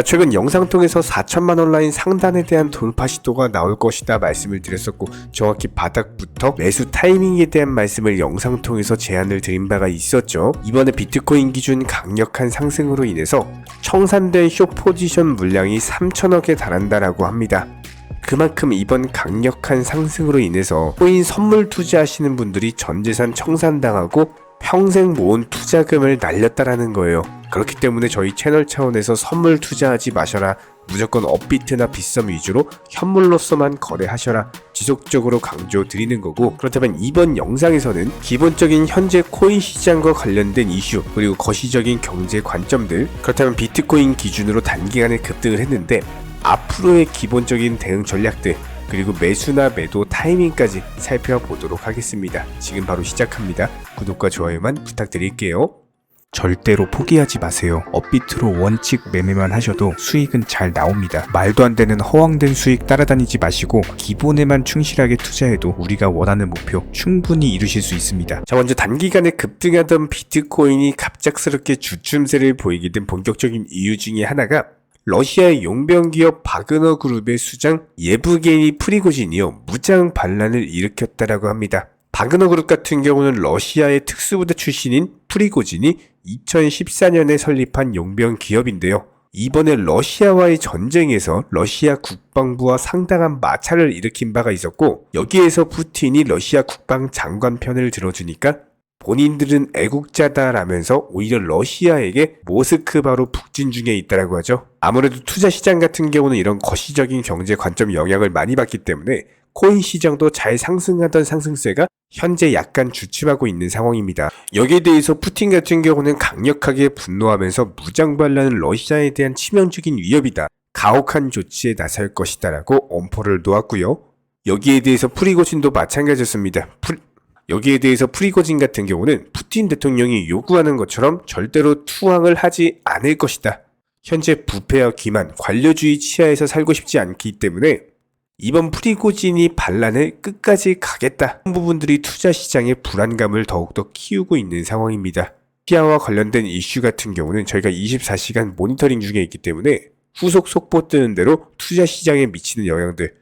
최근 영상 통해서 4천만원 라인 상단에 대한 돌파 시도가 나올 것이다 말씀을 드렸었고, 정확히 바닥부터 매수 타이밍에 대한 말씀을 영상 통해서 제안을 드린 바가 있었죠. 이번에 비트코인 기준 강력한 상승으로 인해서 청산된 숏 포지션 물량이 3천억에 달한다라고 합니다. 그만큼 이번 강력한 상승으로 인해서 코인 선물 투자하시는 분들이 전재산 청산당하고 평생 모은 투자금을 날렸다라는 거예요. 그렇기 때문에 저희 채널 차원에서 선물 투자하지 마셔라, 무조건 업비트나 빗썸 위주로 현물로서만 거래하셔라 지속적으로 강조드리는 거고, 그렇다면 이번 영상에서는 기본적인 현재 코인 시장과 관련된 이슈, 그리고 거시적인 경제 관점들, 그렇다면 비트코인 기준으로 단기간에 급등을 했는데 앞으로의 기본적인 대응 전략들, 그리고 매수나 매도 타이밍까지 살펴보도록 하겠습니다. 지금 바로 시작합니다. 구독과 좋아요만 부탁드릴게요. 절대로 포기하지 마세요. 업비트로 원칙 매매만 하셔도 수익은 잘 나옵니다. 말도 안 되는 허황된 수익 따라다니지 마시고 기본에만 충실하게 투자해도 우리가 원하는 목표 충분히 이루실 수 있습니다. 자, 먼저 단기간에 급등하던 비트코인이 갑작스럽게 주춤세를 보이게 된 본격적인 이유 중에 하나가 러시아의 용병기업 바그너 그룹의 수장 예브게니 프리고진이요, 무장 반란을 일으켰다라고 합니다. 바그너 그룹 같은 경우는 러시아의 특수부대 출신인 프리고진이 2014년에 설립한 용병 기업인데요. 이번에 러시아와의 전쟁에서 러시아 국방부와 상당한 마찰을 일으킨 바가 있었고, 여기에서 푸틴이 러시아 국방장관 편을 들어주니까 본인들은 애국자다라면서 오히려 러시아에게 모스크바로 북진 중에 있다라고 하죠. 아무래도 투자 시장 같은 경우는 이런 거시적인 경제 관점 영향을 많이 받기 때문에 코인 시장도 잘 상승하던 상승세가 현재 약간 주춤하고 있는 상황입니다. 여기에 대해서 푸틴 같은 경우는 강력하게 분노하면서 무장반란은 러시아에 대한 치명적인 위협이다, 가혹한 조치에 나설 것이다라고 엄포를 놓았고요. 여기에 대해서 프리고진도 마찬가지였습니다. 여기에 대해서 프리고진 같은 경우는 푸틴 대통령이 요구하는 것처럼 절대로 투항을 하지 않을 것이다. 현재 부패와 기만, 관료주의 치하에서 살고 싶지 않기 때문에 이번 프리고진이 반란을 끝까지 가겠다. 이런 부분들이 투자 시장의 불안감을 더욱더 키우고 있는 상황입니다. 러시아와 관련된 이슈 같은 경우는 저희가 24시간 모니터링 중에 있기 때문에 후속 속보 뜨는 대로 투자 시장에 미치는 영향들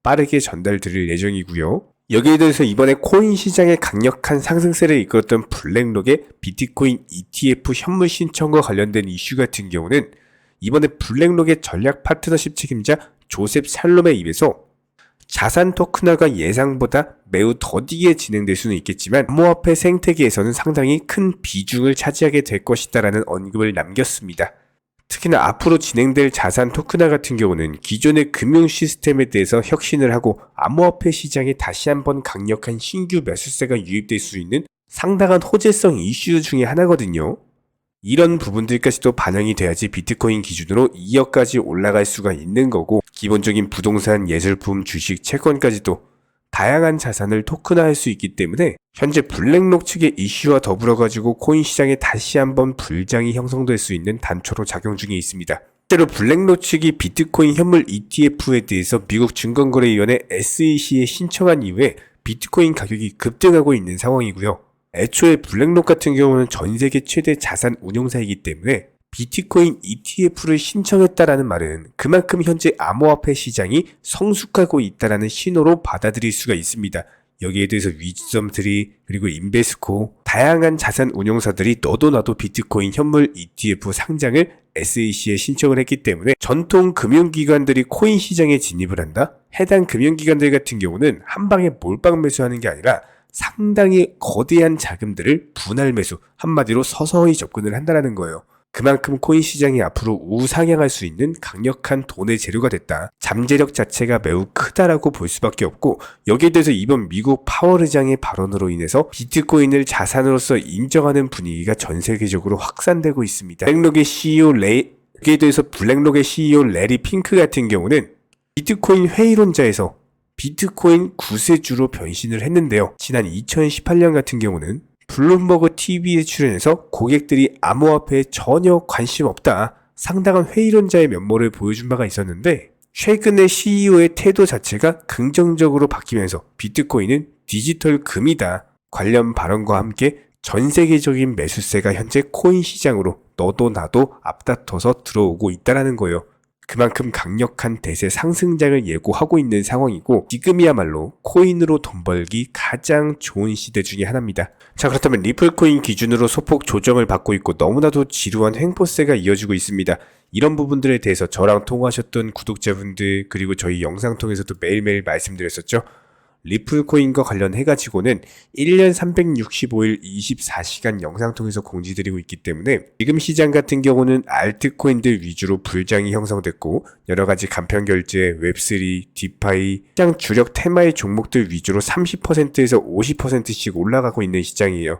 빠르게 전달드릴 예정이고요. 여기에 대해서 이번에 코인 시장의 강력한 상승세를 이끌었던 블랙록의 비트코인 ETF 현물 신청과 관련된 이슈 같은 경우는 이번에 블랙록의 전략 파트너십 책임자 조셉 샬롬의 입에서 자산 토큰화가 예상보다 매우 더디게 진행될 수는 있겠지만 암호화폐 생태계에서는 상당히 큰 비중을 차지하게 될 것이다라는 언급을 남겼습니다. 특히나 앞으로 진행될 자산 토큰화 같은 경우는 기존의 금융 시스템에 대해서 혁신을 하고 암호화폐 시장에 다시 한번 강력한 신규 매수세가 유입될 수 있는 상당한 호재성 이슈 중에 하나거든요. 이런 부분들까지도 반영이 돼야지 비트코인 기준으로 2억까지 올라갈 수가 있는 거고, 기본적인 부동산, 예술품, 주식, 채권까지도 다양한 자산을 토큰화할 수 있기 때문에 현재 블랙록 측의 이슈와 더불어 가지고 코인 시장에 다시 한번 불장이 형성될 수 있는 단초로 작용 중에 있습니다. 실제로 블랙록 측이 비트코인 현물 ETF에 대해서 미국 증권거래위원회 SEC에 신청한 이후에 비트코인 가격이 급등하고 있는 상황이고요. 애초에 블랙록 같은 경우는 전 세계 최대 자산 운용사이기 때문에 비트코인 ETF를 신청했다라는 말은 그만큼 현재 암호화폐 시장이 성숙하고 있다라는 신호로 받아들일 수가 있습니다. 여기에 대해서 위즈덤3 그리고 인베스코 다양한 자산 운용사들이 너도 나도 비트코인 현물 ETF 상장을 SEC에 신청을 했기 때문에 전통 금융기관들이 코인 시장에 진입을 한다? 해당 금융기관들 같은 경우는 한 방에 몰빵 매수하는 게 아니라 상당히 거대한 자금들을 분할 매수, 한마디로 서서히 접근을 한다는 거예요. 그만큼 코인 시장이 앞으로 우상향할 수 있는 강력한 돈의 재료가 됐다. 잠재력 자체가 매우 크다라고 볼 수밖에 없고, 여기에 대해서 이번 미국 파월 의장의 발언으로 인해서 비트코인을 자산으로서 인정하는 분위기가 전 세계적으로 확산되고 있습니다. 여기에 대해서 블랙록의 CEO 레리 핑크 같은 경우는 비트코인 회의론자에서 비트코인 구세주로 변신을 했는데요. 지난 2018년 같은 경우는 블룸버그 TV에 출연해서 고객들이 암호화폐에 전혀 관심 없다, 상당한 회의론자의 면모를 보여준 바가 있었는데, 최근에 CEO의 태도 자체가 긍정적으로 바뀌면서 비트코인은 디지털 금이다 관련 발언과 함께 전 세계적인 매수세가 현재 코인 시장으로 너도 나도 앞다퉈서 들어오고 있다는 거예요. 그만큼 강력한 대세 상승장을 예고하고 있는 상황이고 지금이야말로 코인으로 돈 벌기 가장 좋은 시대 중에 하나입니다. 자, 그렇다면 리플코인 기준으로 소폭 조정을 받고 있고 너무나도 지루한 횡보세가 이어지고 있습니다. 이런 부분들에 대해서 저랑 통화하셨던 구독자분들 그리고 저희 영상 통해서도 매일매일 말씀드렸었죠. 리플코인과 관련해가지고는 1년 365일 24시간 영상 통해서 공지드리고 있기 때문에 지금 시장 같은 경우는 알트코인들 위주로 불장이 형성됐고 여러가지 간편결제, 웹3, 디파이, 시장 주력 테마의 종목들 위주로 30%에서 50%씩 올라가고 있는 시장이에요.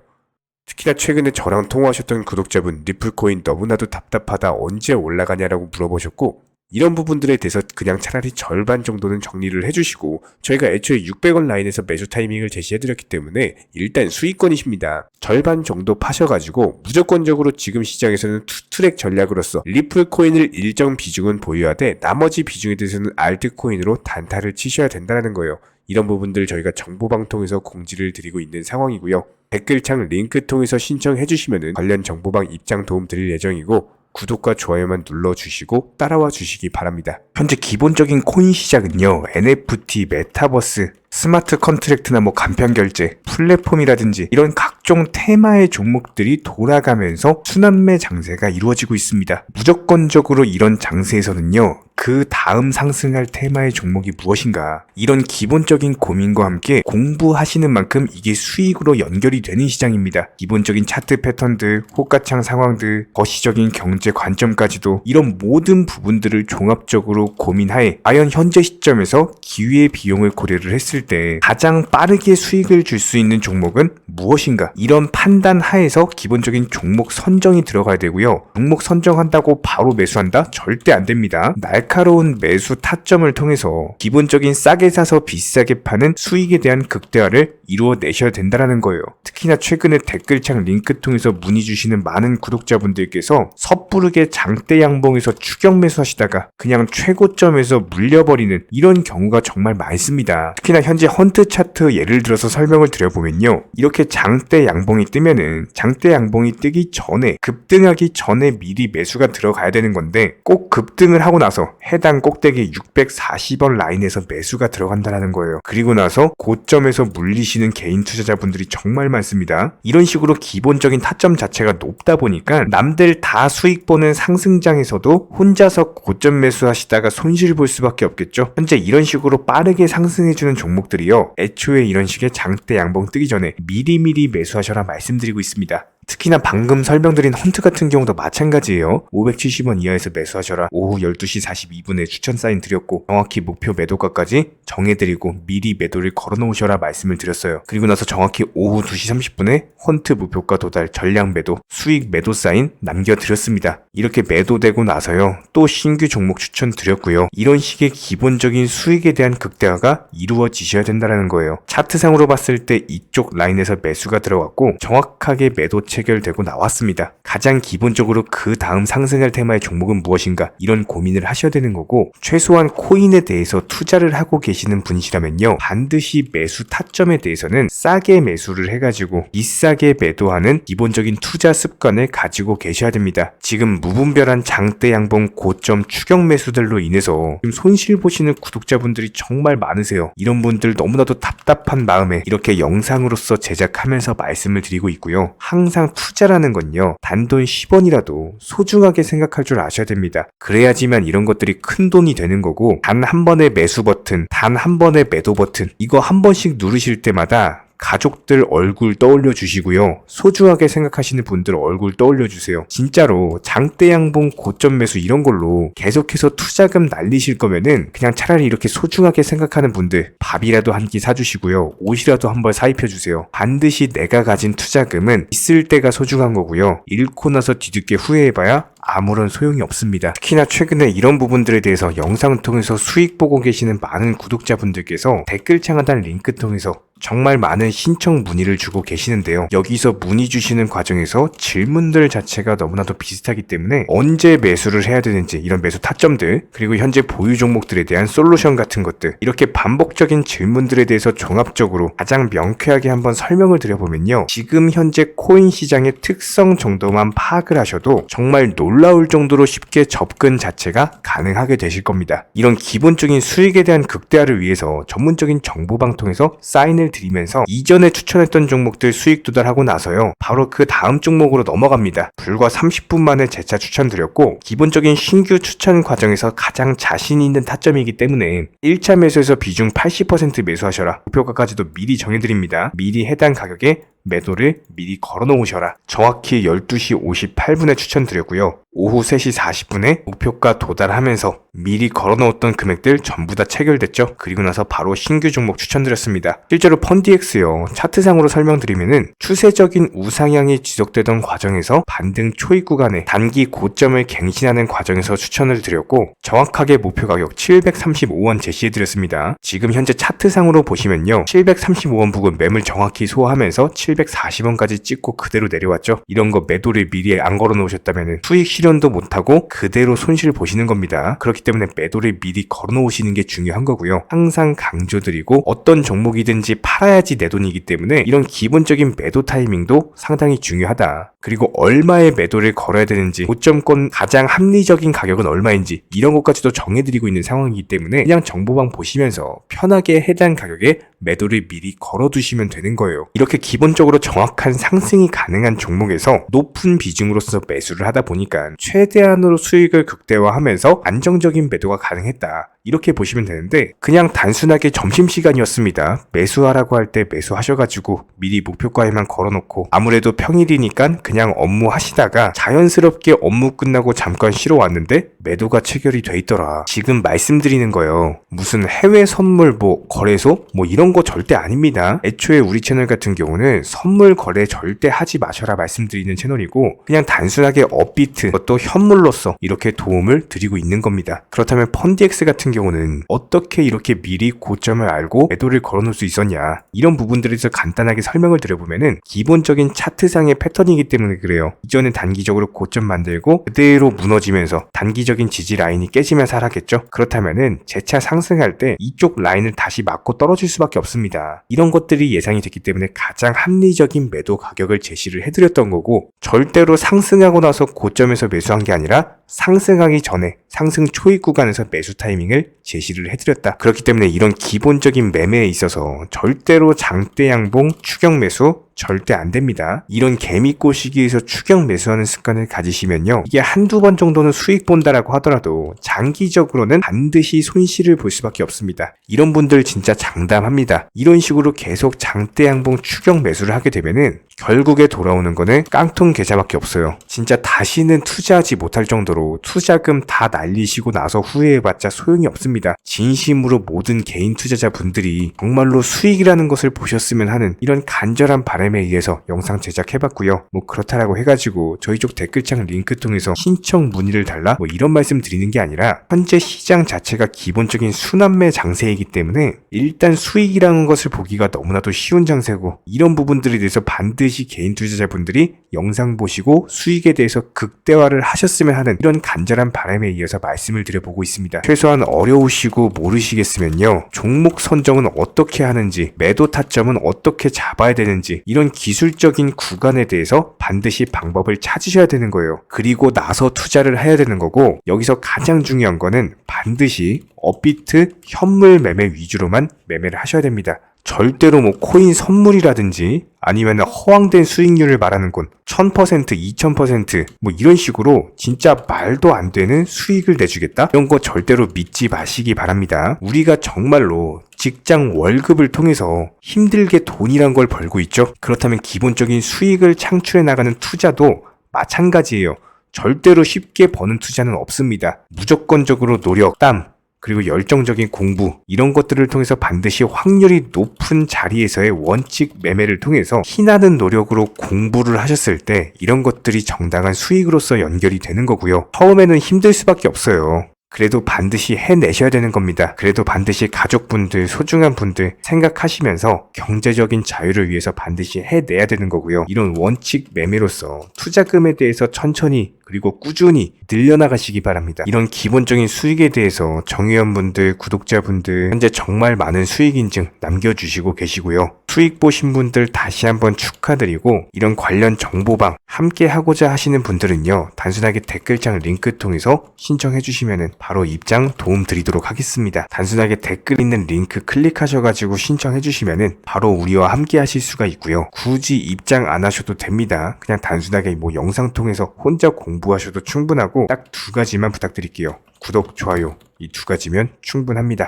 특히나 최근에 저랑 통화하셨던 구독자분 리플코인 너무나도 답답하다 언제 올라가냐라고 물어보셨고 이런 부분들에 대해서 그냥 차라리 절반 정도는 정리를 해주시고 저희가 애초에 600원 라인에서 매수 타이밍을 제시해드렸기 때문에 일단 수익권이십니다. 절반 정도 파셔가지고 무조건적으로 지금 시장에서는 투트랙 전략으로서 리플코인을 일정 비중은 보유하되 나머지 비중에 대해서는 알트코인으로 단타를 치셔야 된다는 거예요. 이런 부분들 저희가 정보방통해서 공지를 드리고 있는 상황이고요. 댓글창 링크 통해서 신청해주시면 관련 정보방 입장 도움 드릴 예정이고 구독과 좋아요만 눌러주시고 따라와 주시기 바랍니다. 현재 기본적인 코인 시장은요, NFT, 메타버스, 스마트 컨트랙트나 간편결제, 플랫폼이라든지 이런 각종 테마의 종목들이 돌아가면서 순환매 장세가 이루어지고 있습니다. 무조건적으로 이런 장세에서는요, 그 다음 상승할 테마의 종목이 무엇인가 이런 기본적인 고민과 함께 공부하시는 만큼 이게 수익으로 연결이 되는 시장입니다. 기본적인 차트 패턴들, 호가창 상황들, 거시적인 경제 관점까지도 이런 모든 부분들을 종합적으로 고민하에 과연 현재 시점에서 기회의 비용을 고려를 했을 때 가장 빠르게 수익을 줄 수 있는 종목은 무엇인가 이런 판단 하에서 기본적인 종목 선정이 들어가야 되고요. 종목 선정한다고 바로 매수한다? 절대 안 됩니다. 날카로운 매수 타점을 통해서 기본적인 싸게 사서 비싸게 파는 수익에 대한 극대화를 이루어내셔야 된다는 거예요. 특히나 최근에 댓글창 링크 통해서 문의 주시는 많은 구독자분들께서 섣부르게 장대 양봉에서 추격 매수하시다가 그냥 최고점에서 물려버리는 이런 경우가 정말 많습니다. 특히나 현재 헌트 차트 예를 들어서 설명을 드려보면요. 이렇게 장대 양봉이 뜨면은 장대 양봉이 뜨기 전에 급등하기 전에 미리 매수가 들어가야 되는 건데 꼭 급등을 하고 나서 해당 꼭대기 640원 라인에서 매수가 들어간다는 거예요. 그리고 나서 고점에서 물리시는 개인 투자자분들이 정말 많습니다. 이런 식으로 기본적인 타점 자체가 높다 보니까 남들 다 수익 보는 상승장에서도 혼자서 고점 매수하시다가 손실 볼 수밖에 없겠죠. 현재 이런 식으로 빠르게 상승해주는 종목들이요. 애초에 이런 식의 장대 양봉 뜨기 전에 미리미리 매수하셔라 말씀드리고 있습니다. 특히나 방금 설명드린 헌트 같은 경우도 마찬가지예요. 570원 이하에서 매수하셔라. 오후 12시 42분에 추천 사인 드렸고 정확히 목표 매도가까지 정해드리고 미리 매도를 걸어놓으셔라 말씀을 드렸어요. 그리고 나서 정확히 오후 2시 30분에 헌트 목표가 도달 전량 매도 수익 매도 사인 남겨드렸습니다. 이렇게 매도되고 나서요. 또 신규 종목 추천 드렸고요. 이런 식의 기본적인 수익에 대한 극대화가 이루어지셔야 된다는 거예요. 차트상으로 봤을 때 이쪽 라인에서 매수가 들어갔고 정확하게 매도 체결되고 나왔습니다. 가장 기본적으로 그 다음 상승할 테마의 종목은 무엇인가 이런 고민을 하셔야 되는 거고 최소한 코인에 대해서 투자를 하고 계시는 분이시라면요. 반드시 매수 타점에 대해서는 싸게 매수를 해가지고 비싸게 매도하는 기본적인 투자 습관을 가지고 계셔야 됩니다. 지금 무분별한 장대 양봉 고점 추격 매수들로 인해서 지금 손실 보시는 구독자분들이 정말 많으세요. 이런 분들 너무나도 답답한 마음에 이렇게 영상으로서 제작하면서 말씀을 드리고 있고요. 항상 투자라는 건요. 단돈 10원이라도 소중하게 생각할 줄 아셔야 됩니다. 그래야지만 이런 것들이 큰 돈이 되는 거고 단 한 번의 매수 버튼, 단 한 번의 매도 버튼 이거 한 번씩 누르실 때마다 가족들 얼굴 떠올려 주시고요. 소중하게 생각하시는 분들 얼굴 떠올려 주세요. 진짜로 장대 양봉 고점 매수 이런 걸로 계속해서 투자금 날리실 거면은 그냥 차라리 이렇게 소중하게 생각하는 분들 밥이라도 한 끼 사주시고요. 옷이라도 한 벌 사입혀 주세요. 반드시 내가 가진 투자금은 있을 때가 소중한 거고요. 잃고 나서 뒤늦게 후회해봐야 아무런 소용이 없습니다. 특히나 최근에 이런 부분들에 대해서 영상을 통해서 수익 보고 계시는 많은 구독자분들께서 댓글창 하단 링크 통해서 정말 많은 신청 문의를 주고 계시는데요. 여기서 문의 주시는 과정에서 질문들 자체가 너무나도 비슷하기 때문에 언제 매수를 해야 되는지 이런 매수 타점들, 그리고 현재 보유 종목들에 대한 솔루션 같은 것들, 이렇게 반복적인 질문들에 대해서 종합적으로 가장 명쾌하게 한번 설명을 드려보면요. 지금 현재 코인 시장의 특성 정도만 파악을 하셔도 정말 놀라울 정도로 쉽게 접근 자체가 가능하게 되실 겁니다. 이런 기본적인 수익에 대한 극대화를 위해서 전문적인 정보방 통해서 사인을 드리면서 이전에 추천했던 종목들 수익 도달하고 나서요, 바로 그 다음 종목으로 넘어갑니다. 불과 30분 만에 재차 추천드렸고, 기본적인 신규 추천 과정에서 가장 자신 있는 타점이기 때문에 1차 매수에서 비중 80% 매수하셔라, 목표가까지도 미리 정해드립니다. 미리 해당 가격에 매도를 미리 걸어 놓으셔라. 정확히 12시 58분에 추천드렸고요. 오후 3시 40분에 목표가 도달하면서 미리 걸어 놓았던 금액들 전부 다 체결됐죠. 그리고 나서 바로 신규 종목 추천드렸습니다. 실제로 펀디엑스요, 차트상으로 설명드리면은 추세적인 우상향이 지속되던 과정에서 반등 초입 구간에 단기 고점을 갱신하는 과정에서 추천을 드렸고, 정확하게 목표 가격 735원 제시해드렸습니다. 지금 현재 차트상으로 보시면요, 735원 부근 매물 정확히 소화하면서 740원까지 찍고 그대로 내려왔죠. 이런 거 매도를 미리 안 걸어 놓으셨다면 수익 실현도 못하고 그대로 손실 보시는 겁니다. 그렇기 때문에 매도를 미리 걸어 놓으시는 게 중요한 거고요. 항상 강조드리고, 어떤 종목이든지 팔아야지 내 돈이기 때문에 이런 기본적인 매도 타이밍도 상당히 중요하다. 그리고 얼마의 매도를 걸어야 되는지, 고점권 가장 합리적인 가격은 얼마인지 이런 것까지도 정해드리고 있는 상황이기 때문에 그냥 정보방 보시면서 편하게 해당 가격에 매도를 미리 걸어두시면 되는 거예요. 이렇게 기본적으로 정확한 상승이 가능한 종목에서 높은 비중으로서 매수를 하다 보니까 최대한으로 수익을 극대화하면서 안정적인 매도가 가능했다, 이렇게 보시면 되는데, 그냥 단순하게 점심시간이었습니다, 매수하라고 할 때 매수하셔가지고 미리 목표가에만 걸어놓고 아무래도 평일이니까 그냥 업무 하시다가 자연스럽게 업무 끝나고 잠깐 쉬러 왔는데 매도가 체결이 돼 있더라. 지금 말씀드리는 거예요, 무슨 해외 선물 거래소 이런 거 절대 아닙니다. 애초에 우리 채널 같은 경우는 선물 거래 절대 하지 마셔라 말씀드리는 채널이고, 그냥 단순하게 업비트, 또 현물로서 이렇게 도움을 드리고 있는 겁니다. 그렇다면 펀디엑스 같은 경우는 어떻게 이렇게 미리 고점을 알고 매도를 걸어놓을 수 있었냐, 이런 부분들에 대해서 간단하게 설명을 드려보면은 기본적인 차트상의 패턴이기 때문에 그래요. 이전에 단기적으로 고점 만들고 그대로 무너지면서 단기적인 지지 라인이 깨지면서 하락했죠. 그렇다면은 재차 상승할 때 이쪽 라인을 다시 맞고 떨어질 수밖에 없습니다. 이런 것들이 예상이 됐기 때문에 가장 합리적인 매도 가격을 제시를 해드렸던 거고, 절대로 상승하고 나서 고점에서 매수한 게 아니라 상승하기 전에 상승 초입 구간에서 매수 타이밍을 제시를 해드렸다. 그렇기 때문에 이런 기본적인 매매에 있어서 절대로 장대 양봉 추격 매수 절대 안 됩니다. 이런 개미꼬 시기에서 추격 매수하는 습관을 가지시면요, 이게 한두 번 정도는 수익 본다라고 하더라도 장기적으로는 반드시 손실을 볼 수밖에 없습니다. 이런 분들 진짜 장담합니다. 이런 식으로 계속 장대 양봉 추격 매수를 하게 되면은 결국에 돌아오는 거는 깡통 계좌밖에 없어요. 진짜 다시는 투자하지 못할 정도로 투자금 다 날리시고 나서 후회해봤자 소용이 없습니다. 진심으로 모든 개인 투자자분들이 정말로 수익이라는 것을 보셨으면 하는 이런 간절한 바람에 의해서 영상 제작해봤고요. 그렇다라고 해가지고 저희 쪽 댓글창 링크 통해서 신청 문의를 달라 이런 말씀 드리는 게 아니라, 현재 시장 자체가 기본적인 순환매 장세이기 때문에 일단 수익이라는 것을 보기가 너무나도 쉬운 장세고, 이런 부분들에 대해서 반드시 개인 투자자분들이 영상 보시고 수익에 대해서 극대화를 하셨으면 하는 이런 간절한 바람에 이어서 말씀을 드려보고 있습니다. 최소한 어려우시고 모르시겠으면요, 종목 선정은 어떻게 하는지, 매도 타점은 어떻게 잡아야 되는지, 이런 기술적인 구간에 대해서 반드시 방법을 찾으셔야 되는 거예요. 그리고 나서 투자를 해야 되는 거고, 여기서 가장 중요한 거는 반드시 업비트 현물 매매 위주로만 매매를 하셔야 됩니다. 절대로 코인 선물이라든지 아니면 허황된 수익률을 말하는 건 1000%, 2000% 이런 식으로 진짜 말도 안 되는 수익을 내주겠다? 이런 거 절대로 믿지 마시기 바랍니다. 우리가 정말로 직장 월급을 통해서 힘들게 돈이란 걸 벌고 있죠. 그렇다면 기본적인 수익을 창출해 나가는 투자도 마찬가지예요. 절대로 쉽게 버는 투자는 없습니다. 무조건적으로 노력, 땀, 그리고 열정적인 공부 이런 것들을 통해서 반드시 확률이 높은 자리에서의 원칙 매매를 통해서 피나는 노력으로 공부를 하셨을 때 이런 것들이 정당한 수익으로서 연결이 되는 거고요. 처음에는 힘들 수밖에 없어요. 그래도 반드시 해내셔야 되는 겁니다. 그래도 반드시 가족분들, 소중한 분들 생각하시면서 경제적인 자유를 위해서 반드시 해내야 되는 거고요. 이런 원칙 매매로서 투자금에 대해서 천천히 그리고 꾸준히 늘려나가시기 바랍니다. 이런 기본적인 수익에 대해서 정회원분들, 구독자분들 현재 정말 많은 수익 인증 남겨주시고 계시고요. 수익 보신 분들 다시 한번 축하드리고 이런 관련 정보방 함께 하고자 하시는 분들은요. 단순하게 댓글창 링크 통해서 신청해 주시면 바로 입장 도움 드리도록 하겠습니다. 단순하게 댓글 있는 링크 클릭하셔가지고 신청해 주시면 바로 우리와 함께 하실 수가 있고요. 굳이 입장 안 하셔도 됩니다. 그냥 단순하게 뭐 영상 통해서 혼자 공부하셔도 충분하고 딱 두 가지만 부탁드릴게요. 구독, 좋아요 이 두 가지면 충분합니다.